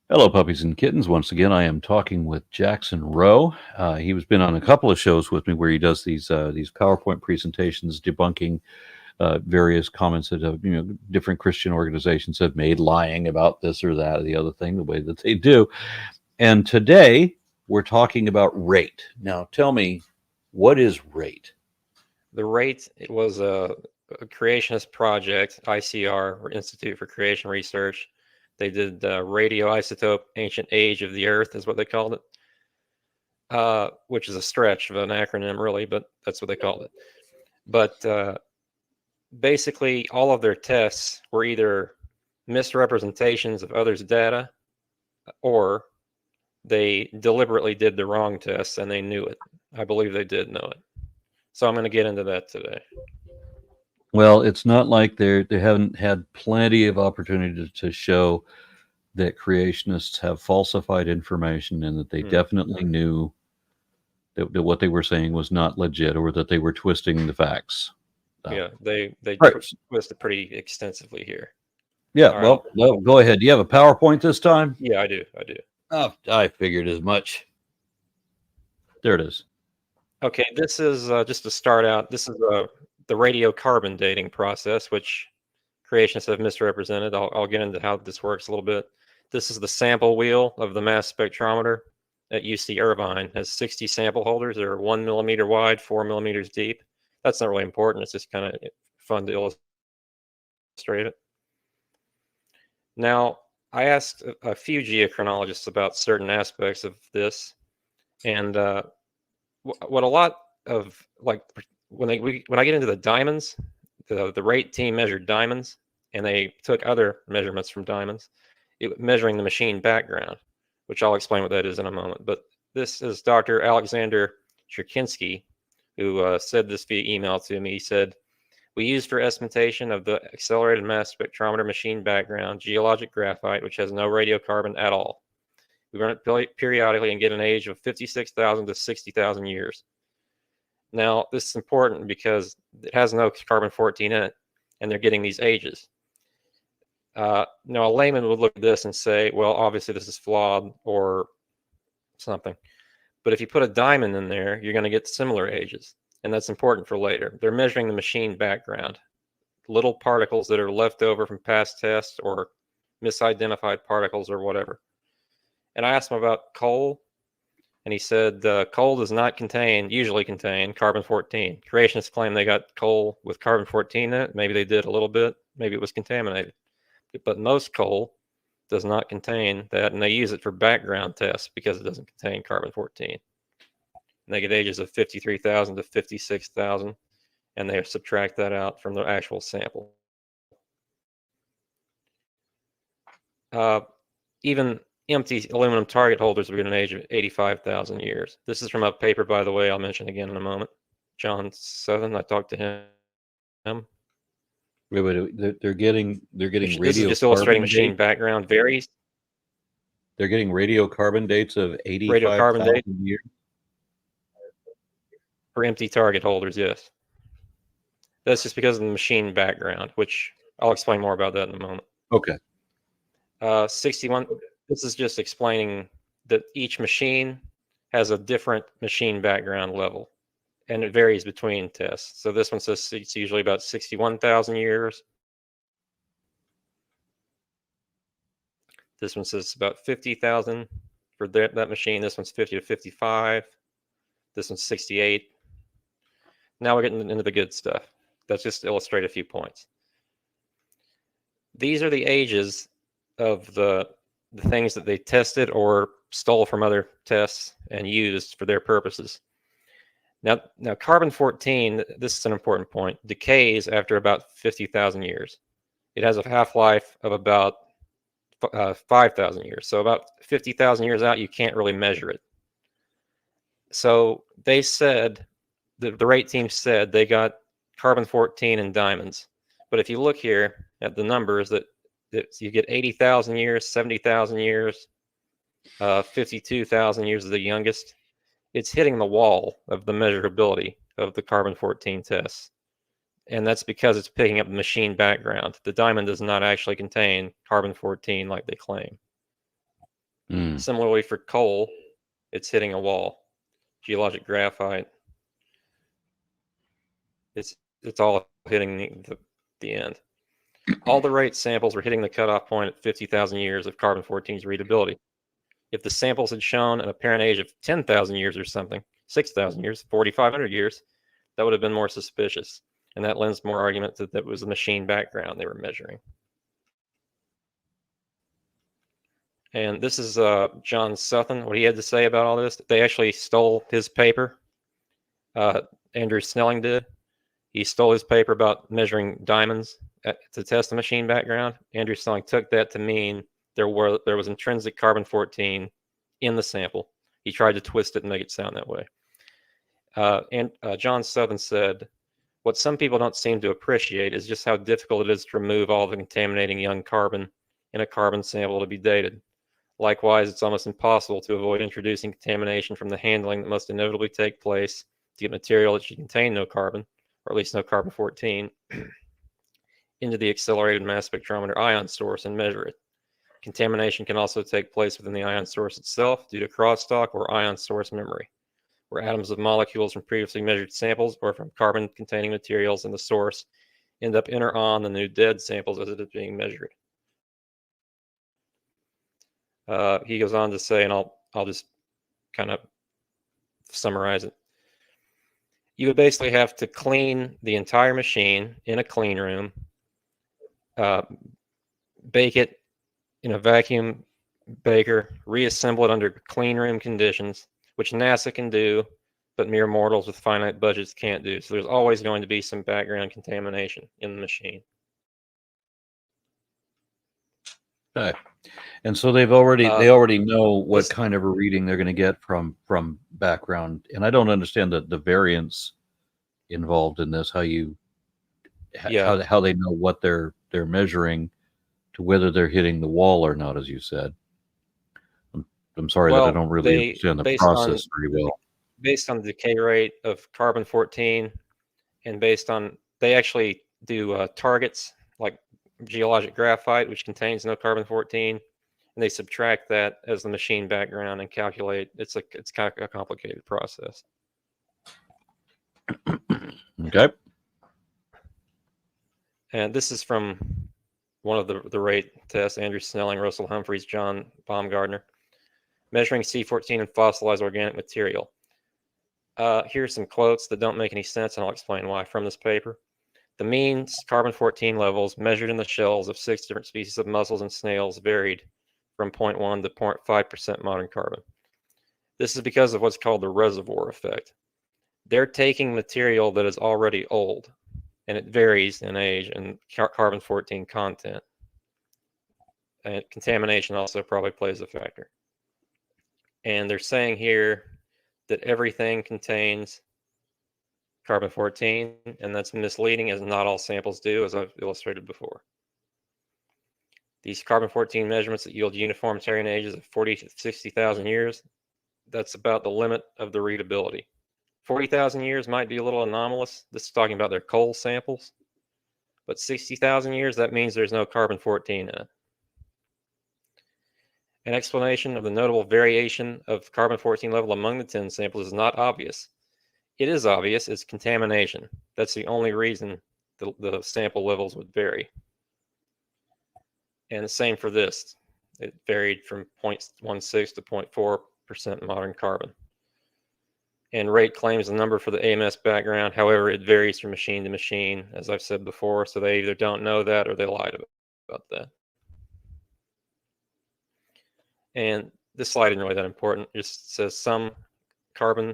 Hello, puppies and kittens. Once again, I am talking with Jackson Rowe. He has been on a couple of shows with me where he does these PowerPoint presentations debunking various comments that different Christian organizations have made, lying about this or that or the other thing, the way that they do. And today we're talking about R.A.T.E. Now, tell me, what is R.A.T.E? The R.A.T.E it was a creationist project, ICR, or Institute for Creation Research. They did radioisotope ancient age of the Earth, is what they called it, which is a stretch of an acronym, really, but that's what they called it. But basically, all of their tests were either misrepresentations of others' data, or they deliberately did the wrong tests and they knew it. I believe they did know it. So I'm going to get into that today. Well, it's not like they haven't had plenty of opportunity to show that creationists have falsified information and that they definitely knew that what they were saying was not legit or that they were twisting the facts. Yeah, they Right. twisted pretty extensively here. Yeah, All right. well, go ahead. Do you have a PowerPoint this time? Yeah, I do. Oh, I figured as much. There it is. Okay, this is just to start out. This is the radiocarbon dating process, which creationists have misrepresented. I'll get into how this works a little bit. This is the sample wheel of the mass spectrometer at UC Irvine. It has 60 sample holders. They're 1 millimeter wide, 4 millimeters deep. That's not really important. It's just kind of fun to illustrate it. Now, I asked a few geochronologists about certain aspects of this, and what a lot of, like, when I get into the diamonds, the R.A.T.E team measured diamonds, and they took other measurements from diamonds, measuring the machine background, which I'll explain what that is in a moment. But this is Dr. Alexander Cherkinsky, who said this via email to me. He said, "We used for estimation of the accelerated mass spectrometer machine background geologic graphite, which has no radiocarbon at all. We run it periodically and get an age of 56,000 to 60,000 years." Now, this is important because it has no carbon-14 in it, and they're getting these ages. Now, a layman would look at this and say, well, obviously this is flawed or something. But if you put a diamond in there, you're going to get similar ages, and that's important for later. They're measuring the machine background, little particles that are left over from past tests or misidentified particles or whatever. And I asked him about coal, and he said coal does not usually contain carbon-14. Creationists claim they got coal with carbon-14 in it. Maybe they did a little bit. Maybe it was contaminated. But most coal does not contain that, and they use it for background tests because it doesn't contain carbon-14. And they get ages of 53,000 to 56,000, and they subtract that out from the actual sample. Even empty aluminum target holders will get an age of 85,000 years. This is from a paper, by the way, I'll mention again in a moment. John Southern, I talked to him. Wait, they're getting This is just illustrating machine background varies. They're getting radiocarbon dates of 85,000 years for empty target holders. Yes, that's just because of the machine background, which I'll explain more about that in a moment. Okay. 61. This is just explaining that each machine has a different machine background level, and it varies between tests. So this one says it's usually about 61,000 years. This one says about 50,000 for that machine. This one's 50 to 55. This one's 68. Now we're getting into the good stuff. That's just to illustrate a few points. These are the ages of the things that they tested or stole from other tests and used for their purposes. Now carbon-14, this is an important point, decays after about 50,000 years. It has a half-life of about 5,000 years. So about 50,000 years out, you can't really measure it. So they said, the R.A.T.E team said they got carbon-14 in diamonds. But if you look here at the numbers, that you get 80,000 years, 70,000 years, 52,000 years is the youngest. It's hitting the wall of the measurability of the carbon-14 tests. And that's because it's picking up the machine background. The diamond does not actually contain carbon-14 like they claim. Mm. Similarly, for coal, it's hitting a wall. Geologic graphite, it's all hitting the end. All the R.A.T.E samples were hitting the cutoff point at 50,000 years of carbon-14's readability. If the samples had shown an apparent age of 10,000 years or something, 6,000 years, 4,500 years, that would have been more suspicious. And that lends more argument that that was the machine background they were measuring. And this is John Sutton, what he had to say about all this. They actually stole his paper. Andrew Snelling did. He stole his paper about measuring diamonds to test the machine background. Andrew Snelling took that to mean there was intrinsic carbon-14 in the sample. He tried to twist it and make it sound that way. And John Sutton said, what some people don't seem to appreciate is just how difficult it is to remove all the contaminating young carbon in a carbon sample to be dated. Likewise, it's almost impossible to avoid introducing contamination from the handling that must inevitably take place to get material that should contain no carbon, or at least no carbon-14, into the accelerated mass spectrometer ion source and measure it. Contamination can also take place within the ion source itself due to crosstalk or ion source memory, where atoms of molecules from previously measured samples or from carbon-containing materials in the source end up in or on the new dead samples as it is being measured. He goes on to say, and I'll just kind of summarize it. You would basically have to clean the entire machine in a clean room, bake it in a vacuum baker, reassemble it under clean room conditions, which NASA can do, but mere mortals with finite budgets can't do. So there's always going to be some background contamination in the machine. Okay. And so they already know what kind of a reading they're going to get from background. And I don't understand the variance involved in this. How they know what they're measuring to whether they're hitting the wall or not, as you said. I'm sorry that I don't really understand the process very well. Based on the decay rate of carbon-14, and they actually do targets like geologic graphite, which contains no carbon-14, and they subtract that as the machine background and calculate. It's kind of a complicated process. Okay. And this is from one of the R.A.T.E tests: Andrew Snelling, Russell Humphreys, John Baumgartner, measuring C14 in fossilized organic material. Here's some quotes that don't make any sense, and I'll explain why from this paper. The mean carbon-14 levels measured in the shells of 6 different species of mussels and snails varied from 0.1 to 0.5% modern carbon. This is because of what's called the reservoir effect. They're taking material that is already old, and it varies in age and carbon-14 content. And contamination also probably plays a factor. And they're saying here that everything contains carbon-14, and that's misleading, as not all samples do, as I've illustrated before. These carbon-14 measurements that yield uniform Terran ages of 40 to 60,000 years, that's about the limit of the readability. 40,000 years might be a little anomalous. This is talking about their coal samples. But 60,000 years, that means there's no carbon-14 in it. An explanation of the notable variation of carbon-14 level among the 10 samples is not obvious. It is obvious, it's contamination. That's the only reason the sample levels would vary. And the same for this. It varied from 0.16 to 0.4% modern carbon. And R.A.T.E claims the number for the AMS background. However, it varies from machine to machine, as I've said before, so they either don't know that or they lied about that. And this slide isn't really that important. It just says some coal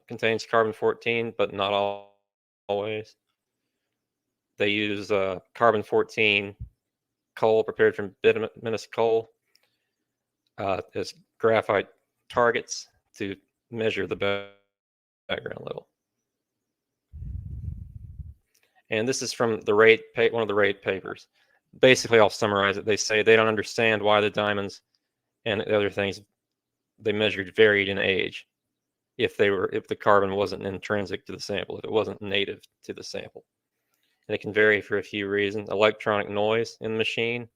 contains carbon-14, but not always. They use carbon-14 coal prepared from bituminous coal as graphite targets to measure the background level. And this is from the R.A.T.E, one of the R.A.T.E papers. Basically, I'll summarize it. They say they don't understand why the diamonds and the other things they measured varied in age if the carbon wasn't intrinsic to the sample, if it wasn't native to the sample. And it can vary for a few reasons. Electronic noise in the machine,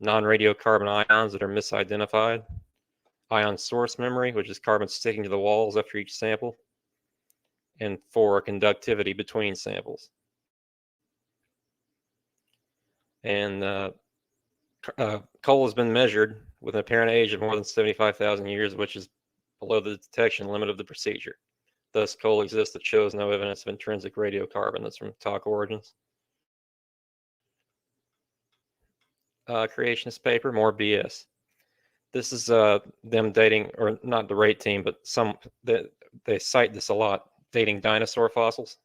non-radiocarbon ions that are misidentified, ion source memory, which is carbon sticking to the walls after each sample, and 4, conductivity between samples. And coal has been measured with an apparent age of more than 75,000 years, which is below the detection limit of the procedure. Thus, coal exists that shows no evidence of intrinsic radiocarbon that's from talc origins. Creationist paper, more BS. This is them dating, or not the R.A.T.E team, but they cite this a lot, dating dinosaur fossils.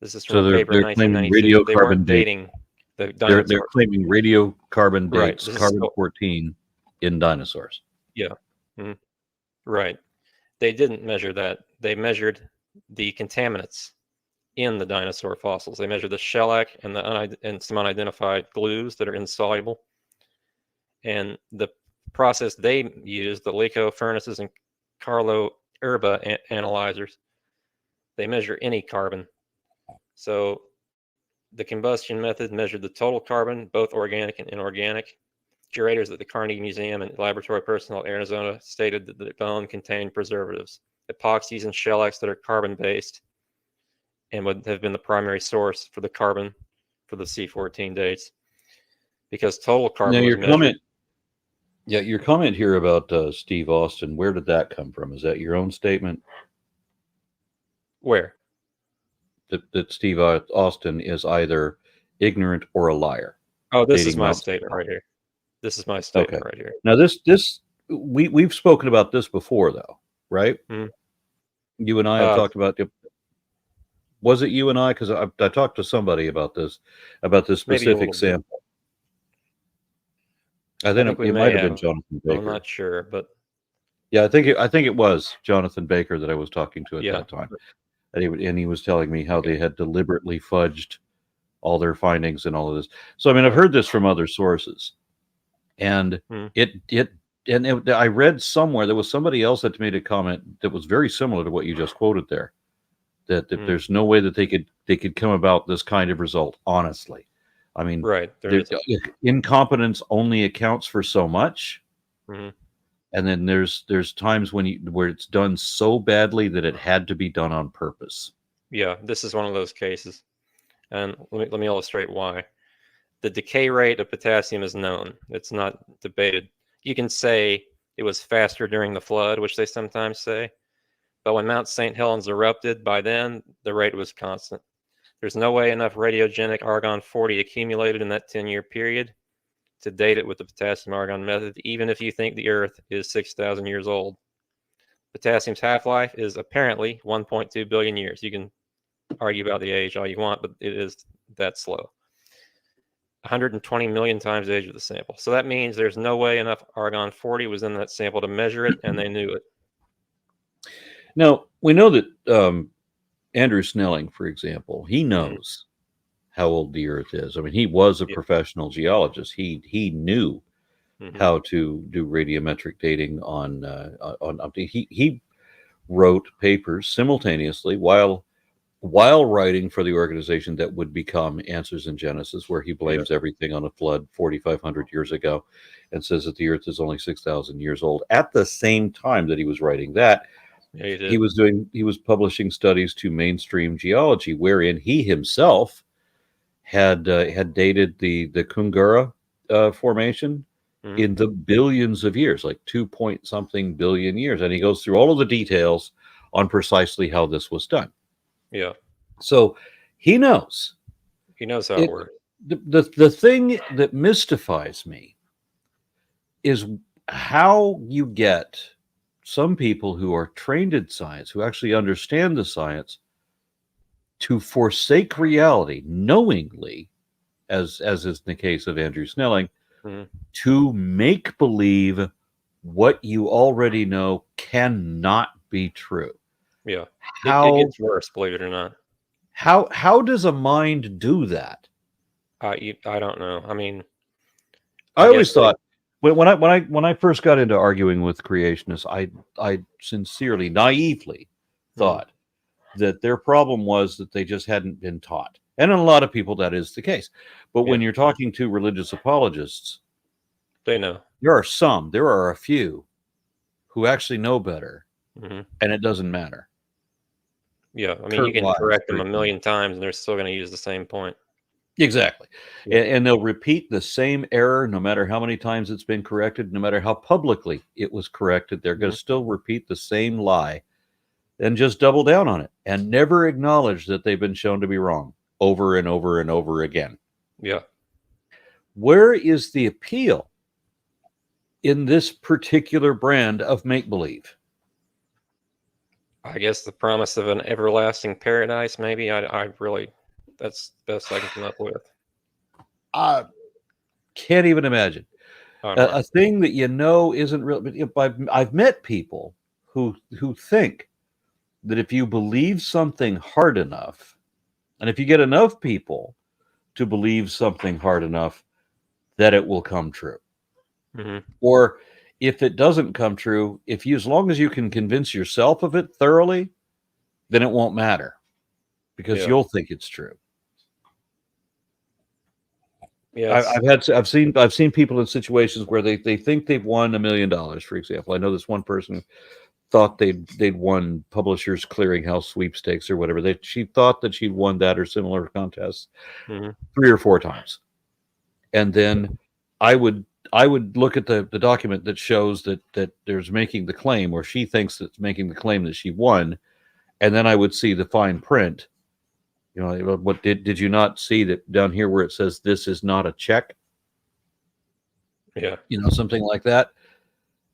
This is from So a paper in they're claiming 1992. They weren't radiocarbon dating the dinosaurs. They're claiming radiocarbon Right, dates this is carbon-14 in dinosaurs. Yeah. Mhm. Right. They didn't measure that. They measured the contaminants in the dinosaur fossils. They measured the shellac and some unidentified glues that are insoluble. And the process they used, the Lico furnaces and Carlo Erba analyzers, they measure any carbon. So the combustion method measured the total carbon, both organic and inorganic. Curators at the Carnegie Museum and laboratory personnel at Arizona stated that the bone contained preservatives, epoxies, and shellacs that are carbon-based and would have been the primary source for the carbon for the C14 dates. Because total carbon Now, was your measured. comment, your comment here about Steve Austin, where did that come from? Is that your own statement? Where? That Steve Austin is either ignorant or a liar. Oh, this is dating my Mount statement Sinai. right here. This is my statement Okay. right here. Now, we've spoken about this before, though, right? Mhm. You and I have talked about it. Was it you and I? Because I talked to somebody about this Maybe a specific little bit. sample. I think think we it may might have been have. Jonathan I'm Baker. not sure, but Yeah, I think it was Jonathan Baker that I was talking to at yeah. that time, and he was telling me how they had deliberately fudged all their findings and all of this. So I mean, I've heard this from other sources, and I read somewhere there was somebody else that made a comment that was very similar to what you just quoted there. That there's no way that they could come about this kind of result. Honestly, I mean, Right. There is. Incompetence only accounts for so much. Mhm. And then there's times where it's done so badly that it had to be done on purpose. Yeah, this is one of those cases. And let me illustrate why. The decay rate of potassium is known. It's not debated. You can say it was faster during the flood, which they sometimes say. But when Mount St. Helens erupted, by then, the rate was constant. There's no way enough radiogenic argon-40 accumulated in that 10-year period to date it with the potassium-argon method, even if you think the Earth is 6,000 years old. Potassium's half-life is apparently 1.2 billion years. You can argue about the age all you want, but it is that slow. 120 million times the age of the sample. So that means there's no way enough argon-40 was in that sample to measure it, and they knew it. Now, we know that Andrew Snelling, for example, he knows how old the Earth is. I mean, he was a professional geologist. He knew how to do radiometric dating on he wrote papers simultaneously while writing for the organization that would become Answers in Genesis, where he blames everything on a flood 4,500 years ago and says that the Earth is only 6,000 years old. At the same time that he was writing that, he was publishing studies to mainstream geology, wherein he himself had dated the Kungara formation in the billions of years, like 2-point-something billion years, and he goes through all of the details on precisely how this was done. Yeah. So he knows. He knows how it works. The thing that mystifies me is how you get some people who are trained in science, who actually understand the science, to forsake reality knowingly, as is the case of Andrew Snelling, to make believe what you already know cannot be true. Yeah. It gets worse, believe it or not. How does a mind do that? I don't know. I mean, I always thought when I first got into arguing with creationists, I sincerely, naively thought that their problem was that they just hadn't been taught. And in a lot of people, that is the case. But when Yeah. you're talking to religious apologists, They know. there are a few who actually know better, Hmm. and it doesn't matter. Yeah. I mean, you Kurt can Wise, correct for them a example. million times, and they're still going to use the same point. Exactly. Yeah. And they'll repeat the same error no matter how many times it's been corrected, no matter how publicly it was corrected. They're going Hmm. to still repeat the same lie and just double down on it and never acknowledge that they've been shown to be wrong over and over and over again. Yeah. Where is the appeal in this particular brand of make believe? I guess the promise of an everlasting paradise, maybe. I really, that's the best I can come up with. I can't even imagine I don't know. a thing that isn't real. But I've met people who think that if you believe something hard enough, and if you get enough people to believe something hard enough, that it will come true. Hmm. Or if it doesn't come true, as long as you can convince yourself of it thoroughly, then it won't matter because Yeah. you'll think it's true. Yeah. I've seen people in situations where they think they've won $1 million, for example. I know this one person thought they'd won Publishers Clearinghouse sweepstakes or whatever. She thought that she'd won that or similar contests Hmm. 3 or 4 times. And then I would look at the document that shows that there's making the claim, or she thinks that's making the claim that she won, and then I would see the fine print. What did you not see that down here where it says this is not a check? Yeah. Something like that.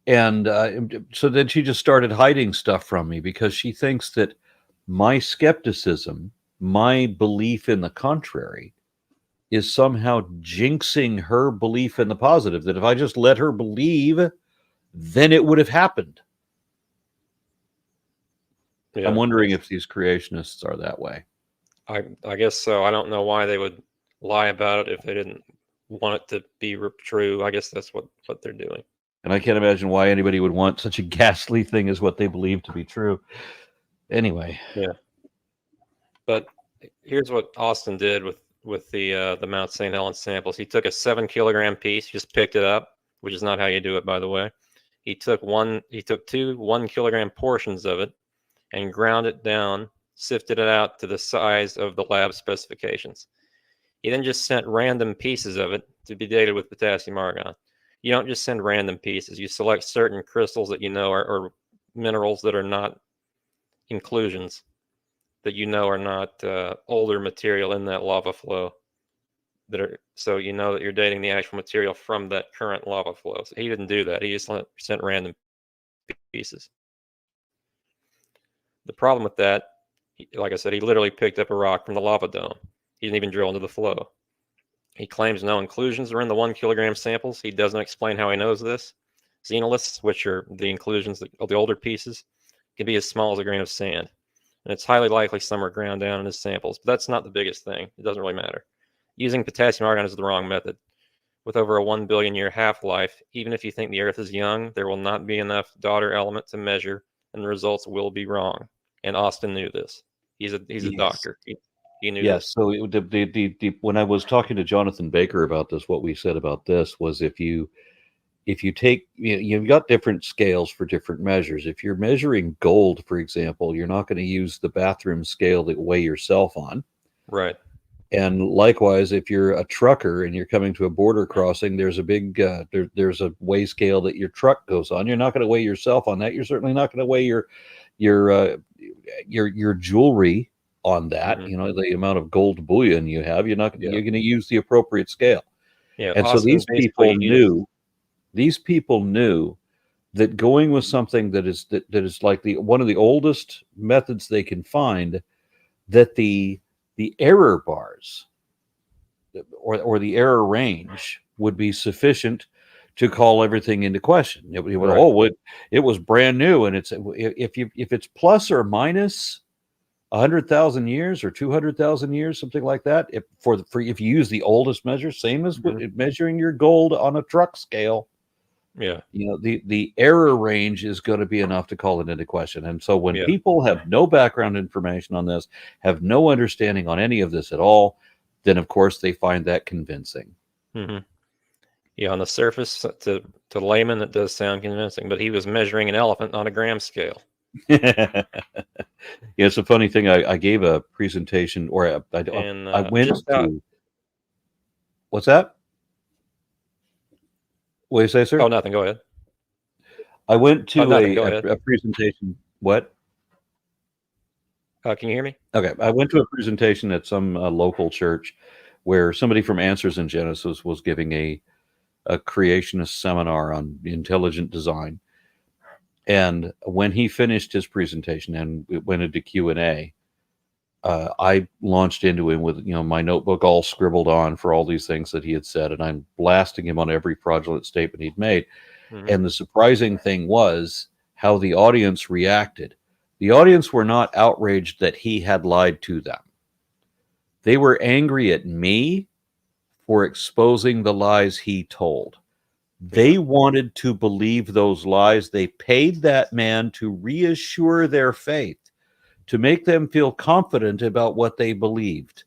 And so then she just started hiding stuff from me because she thinks that my skepticism, my belief in the contrary, is somehow jinxing her belief in the positive, that if I just let her believe, then it would have happened. Yeah. I'm wondering if these creationists are that way. I guess so. I don't know why they would lie about it if they didn't want it to be true. I guess that's what they're doing. And I can't imagine why anybody would want such a ghastly thing as what they believe to be true. Anyway. Yeah. But here's what Austin did with the Mount St. Helens samples. He took a 7-kilogram piece, just picked it up, which is not how you do it, by the way. He took 2 1-kilogram portions of it and ground it down, sifted it out to the size of the lab specifications. He then just sent random pieces of it to be dated with potassium argon. You don't just send random pieces. You select certain crystals that are minerals that are not inclusions, that are not older material in that lava flow. So you know that you're dating the actual material from that current lava flow. So he didn't do that. He just sent random pieces. The problem with that, like I said, he literally picked up a rock from the lava dome. He didn't even drill into the flow. He claims no inclusions are in the 1-kilogram samples. He doesn't explain how he knows this. Xenoliths, which are the inclusions of the older pieces, can be as small as a grain of sand. And it's highly likely some are ground down in his samples. But that's not the biggest thing. It doesn't really matter. Using potassium argon is the wrong method. With over a 1 billion year half-life, even if you think the Earth is young, there will not be enough daughter element to measure, and the results will be wrong. And Austin knew this. He's a Yes. doctor. He knew Yes. this. So when I was talking to Jonathan Baker about this, what we said about this was if you take, you've got different scales for different measures. If you're measuring gold, for example, you're not going to use the bathroom scale that weigh yourself on. Right. And likewise, if you're a trucker and you're coming to a border crossing, there's a big there's a weigh scale that your truck goes on. You're not going to weigh yourself on that. You're certainly not going to weigh your jewelry on that. Mm-hmm. The amount of gold bullion you have. You're Yeah. going to use the appropriate scale. Yeah. And so Austin basically these people knew that going with something that is like one of the oldest methods they can find, that the error bars or the error range would be sufficient to call everything into question. It was brand new, and if it's plus or minus 100,000 years or 200,000 years, something like that. If you use the oldest measure, same as Mhm. measuring your gold on a truck scale, Yeah. The error range is going to be enough to call it into question. And so when Yeah. people have no background information on this, have no understanding on any of this at all, then of course they find that convincing. Mm-hmm. Yeah, on the surface, to layman, it does sound convincing, but he was measuring an elephant on a gram scale. Yeah, it's a funny thing. I gave a presentation, or I went to. What's that? What do you say, sir? Oh, nothing. Go ahead. I went to nothing. Go ahead. a presentation. What? Can you hear me? Okay, I went to a presentation at some local church where somebody from Answers in Genesis was giving a creationist seminar on intelligent design. And when he finished his presentation and it went into Q&A, I launched into him with my notebook all scribbled on for all these things that he had said, and I'm blasting him on every fraudulent statement he'd made. Mm-hmm. And the surprising thing was how the audience reacted. The audience were not outraged that he had lied to them. They were angry at me for exposing the lies he told. They wanted to believe those lies. They paid that man to reassure their faith, to make them feel confident about what they believed.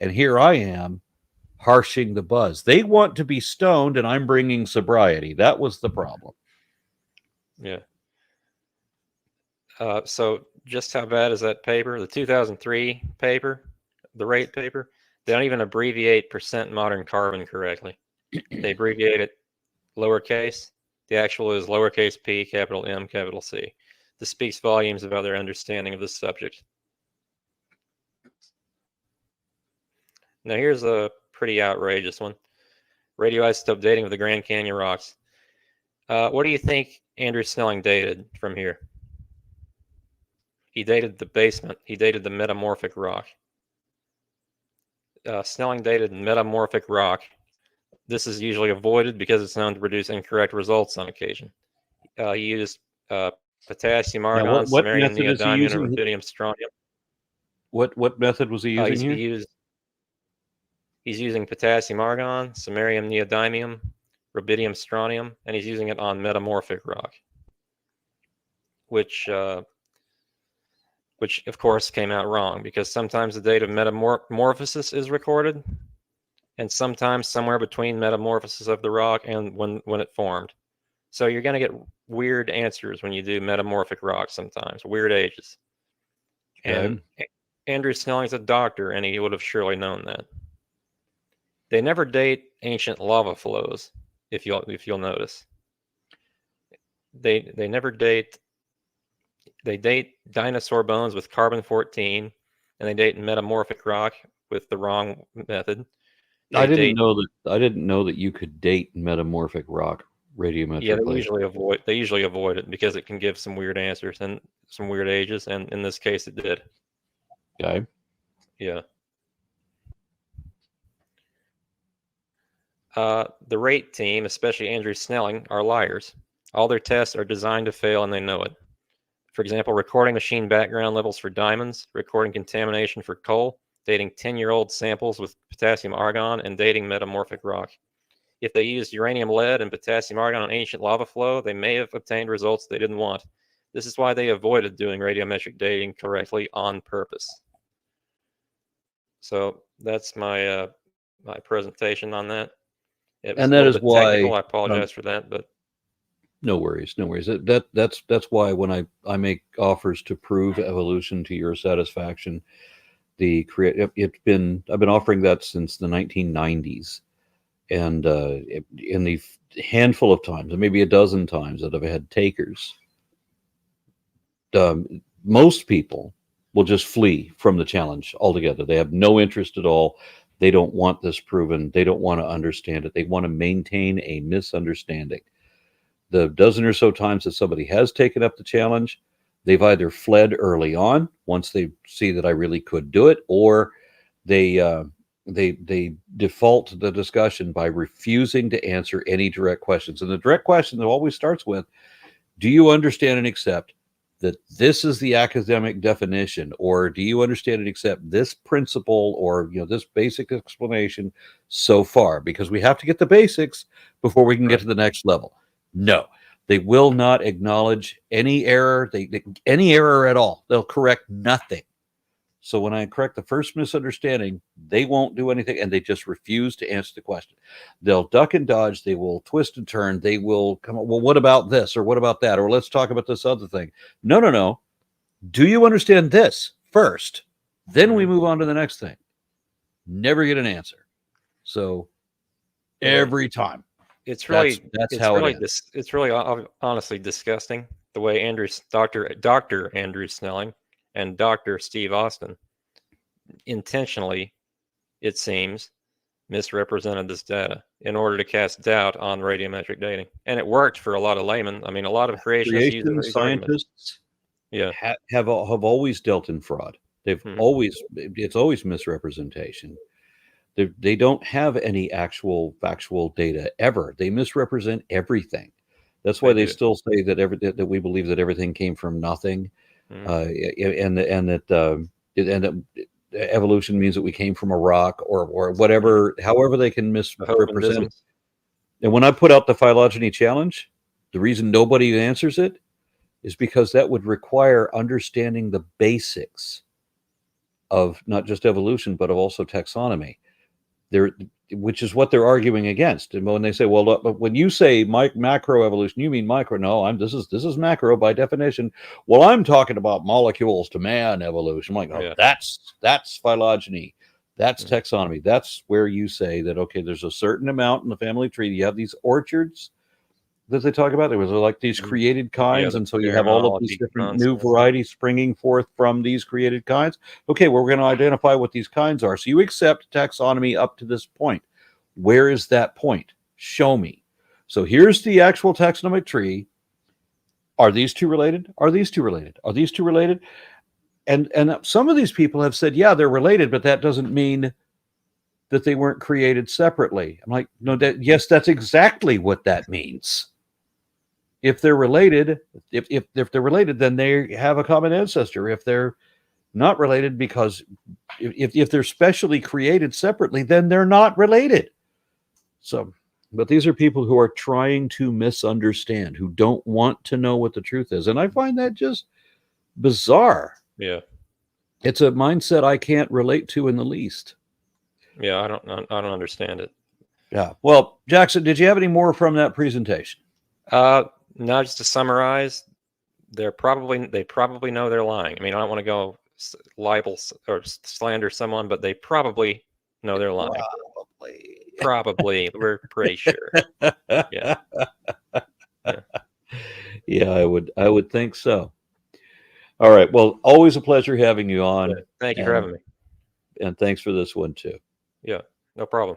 And here I am, harshing the buzz. They want to be stoned, and I'm bringing sobriety. That was the problem. Yeah. So just how bad is that paper? The 2003 paper, the R.A.T.E paper, they don't even abbreviate percent modern carbon correctly. They abbreviate it lowercase. The actual is lowercase p, capital M, capital C. This speaks volumes about their understanding of this subject. Now here's a pretty outrageous one. Radioisotope dating of the Grand Canyon rocks. What do you think Andrew Snelling dated from here? He dated the basement. He dated the metamorphic rock. Snelling dated metamorphic rock. This is usually avoided because it's known to produce incorrect results on occasion. He used potassium argon, samarium neodymium, and rubidium strontium. What method was he using here? He's using potassium argon, samarium neodymium, rubidium strontium, and he's using it on metamorphic rock, which of course came out wrong, because sometimes the date of metamorphosis is recorded, and sometimes somewhere between metamorphosis of the rock and when it formed. So you're going to get weird answers when you do metamorphic rock sometimes, weird ages. Okay. And Andrew Snelling's a doctor, and he would have surely known that. They never date ancient lava flows, if you'll notice. They never date. They date dinosaur bones with carbon-14, and they date metamorphic rock with the wrong method. I didn't know that you could date metamorphic rock radiometrically. Yeah, they usually avoid it because it can give some weird answers and some weird ages, and in this case, it did. Okay. Yeah. The R.A.T.E team, especially Andrew Snelling, are liars. All their tests are designed to fail, and they know it. For example, recording machine background levels for diamonds, recording contamination for coal, dating 10-year-old samples with potassium argon, and dating metamorphic rock. If they used uranium lead and potassium argon on ancient lava flow, they may have obtained results they didn't want. This is why they avoided doing radiometric dating correctly on purpose. So that's my my presentation on that. And that is why technical. I apologize for that, but no worries. That's why when I make offers to prove evolution to your satisfaction, I've been offering that since the 1990s, and in the handful of times, maybe a dozen times that I've had takers, most people will just flee from the challenge altogether. They have no interest at all. They don't want this proven. They don't want to understand it. They want to maintain a misunderstanding. The dozen or so times that somebody has taken up the challenge, they've either fled early on once they see that I really could do it, or they default to the discussion by refusing to answer any direct questions. And the direct question that always starts with, do you understand and accept that this is the academic definition, or do you understand and accept this principle, or this basic explanation so far? Because we have to get the basics before we can get to the next level. No, they will not acknowledge any error. Any error at all. They'll correct nothing. So when I correct the first misunderstanding, they won't do anything, and they just refuse to answer the question. They'll duck and dodge. They will twist and turn. They will come up, well, what about this, or what about that, or let's talk about this other thing. No, no, no. Do you understand this first? Then we move on to the next thing. Never get an answer. So every time. It's really that's how it is. It's really honestly disgusting the way Dr. Andrew Snelling and Dr. Steve Austin intentionally, it seems, misrepresented this data in order to cast doubt on radiometric dating. And it worked for a lot of laymen. I mean, a lot of creationists, scientists have always dealt in fraud. It's always misrepresentation. They don't have any actual factual data ever. They misrepresent everything. That's why they still say that we believe that everything came from nothing, and that evolution means that we came from a rock or whatever. However, they can misrepresent it. And when I put out the phylogeny challenge, the reason nobody answers it is because that would require understanding the basics of not just evolution, but of also taxonomy. Which is what they're arguing against. And when they say, well, look, when you say macro evolution, you mean micro. No, this is macro by definition. Well, I'm talking about molecules to man evolution. I'm like, that's phylogeny. That's taxonomy. That's where you say that, okay, there's a certain amount in the family tree. You have these orchards that they talk about. There was like these created kinds, and so you have all of these different new varieties springing forth from these created kinds. Okay, well, we're going to identify what these kinds are. So you accept taxonomy up to this point. Where is that point? Show me. So here's the actual taxonomic tree. Are these two related? Are these two related? Are these two related? And some of these people have said, yeah, they're related, but that doesn't mean that they weren't created separately. I'm like, no, yes, that's exactly what that means. If they're related, if they're related, then they have a common ancestor. If they're not related, because if they're specially created separately, then they're not related. So, but these are people who are trying to misunderstand, who don't want to know what the truth is. And I find that just bizarre. Yeah. It's a mindset I can't relate to in the least. Yeah, I don't understand it. Yeah. Well, Jackson, did you have any more from that presentation? No, just to summarize, they probably know they're lying. I mean, I don't want to go libel or slander someone, but they probably know they're lying. Probably. We're pretty sure. Yeah. Yeah, I would think so. All right. Well, always a pleasure having you on. Thank you for having me. And thanks for this one too. Yeah, no problem.